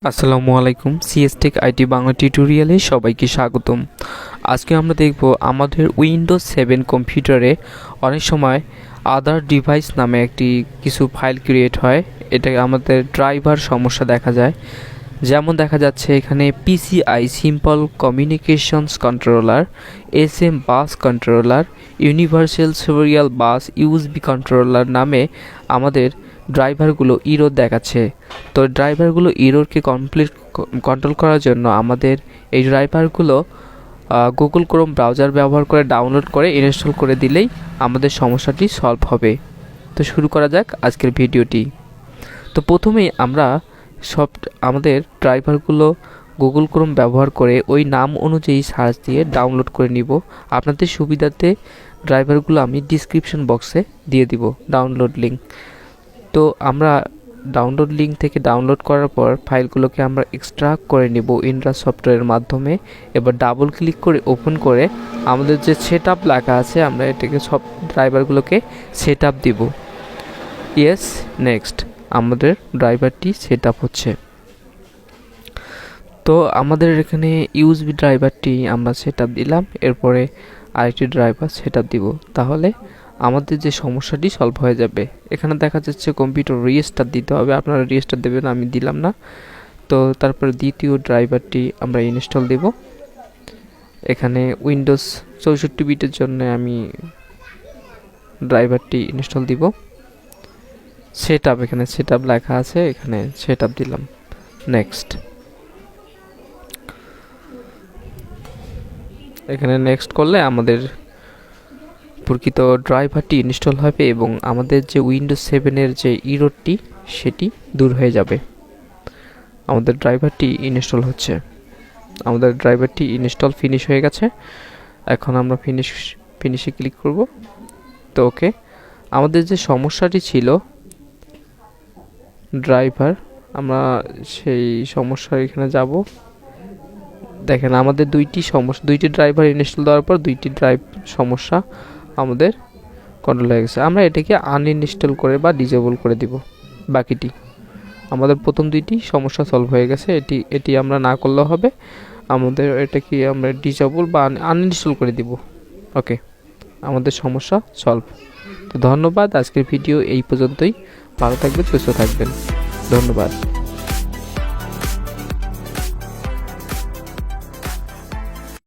আসসালামু আলাইকুম। সিএসটেক আইটি বাংলা টিউটোরিয়ালে সবাইকে স্বাগতম। আজকে আমরা দেখব আমাদের উইন্ডোজ 7 কম্পিউটারে অনেক সময় আদার ডিভাইস নামে একটি কিছু ফাইল ক্রিয়েট হয়। এটা আমাদের ড্রাইভার সমস্যা দেখা যায়। যেমন দেখা যাচ্ছে এখানে PCI simple communications controller, SM bus controller, universal serial bus USB controller নামে আমাদের ড্রাইভারগুলো ইরর দেখাচ্ছে। তো ড্রাইভারগুলো ইররকে কন্ট্রোল করার জন্য আমাদের এই ড্রাইভারগুলো গুগল ক্রোম ব্রাউজার ব্যবহার করে ডাউনলোড করে ইনস্টল করে দিলেই আমাদের সমস্যাটি সলভ হবে। তো শুরু করা যাক আজকের ভিডিওটি। তো প্রথমেই আমরা আমাদের ড্রাইভারগুলো গুগল ক্রোম ব্যবহার করে ওই নাম অনুযায়ী সার্চ দিয়ে ডাউনলোড করে নিব। আপনাদের সুবিধাতে ড্রাইভারগুলো আমি ডিসক্রিপশন বক্সে দিয়ে দিব ডাউনলোড লিঙ্ক। তো আমরা ডাউনলোড লিঙ্ক থেকে ডাউনলোড করার পর ফাইলগুলোকে আমরা এক্সট্রাক্ট করে নিব ইন্ট্রা সফটওয়্যারের মাধ্যমে। এবার ডাবল ক্লিক করে ওপেন করে আমাদের যে সেট আপ লেখা আছে আমরা এটাকে সব ড্রাইভারগুলোকে সেট আপ দিব। Yes, next. আমাদের ড্রাইভারটি সেট আপ হচ্ছে। তো আমাদের এখানে ইউএসবি ড্রাইভারটি আমরা সেট আপ দিলাম, এরপরে আরেকটি ড্রাইভার সেট আপ দিব। তাহলে আমাদের যে সমস্যাটি সলভ হয়ে যাবে। এখানে দেখা যাচ্ছে কম্পিউটার রিস্টার্ট দিতে হবে, আপনারা রিস্টার্ট দেবেন, আমি দিলাম না। তো তারপর দ্বিতীয় ড্রাইভারটি আমরা ইনস্টল দেব। এখানে উইন্ডোজ 64 বিটের জন্য আমি ড্রাইভারটি ইনস্টল দিব। সেট আপ, এখানে সেট আপ লেখা আছে, এখানে সেট আপ দিলাম। নেক্সট, এখানে নেক্সট করলে আমাদের প্রকৃত ড্রাইভারটি ইনস্টল হবে এবং আমাদের যে উইন্ডোজ 7-এর যে ইররটি সেটি দূর হয়ে যাবে। আমাদের ড্রাইভারটি ইনস্টল হচ্ছে। আমাদের ড্রাইভারটি ইনস্টল ফিনিশ হয়ে গেছে। এখন আমরা ফিনিশে ক্লিক করব। তো ওকে, আমাদের যে সমস্যাটি ছিল ড্রাইভার, আমরা সেই সমস্যার এখানে যাব। দেখেন আমাদের দুইটি ড্রাইভার ইনস্টল দেওয়ার পর দুইটি সমস্যা আমাদের কন্ট্রোল হয়ে গেছে। আমরা এটাকে আনইনস্টল করে বা ডিজেবল করে দিব। বাকিটি আমাদের প্রথম দুইটি সমস্যা সলভ হয়ে গেছে। এটি আমরা না করলেও হবে। আমাদের এটাকে আমরা ডিজেবল বা আনইনস্টল করে দিব। ওকে, আমাদের সমস্যা সলভ। তো ধন্যবাদ। আজকের ভিডিও এই পর্যন্তই। ভালো থাকবেন, সুস্থ থাকবেন। ধন্যবাদ।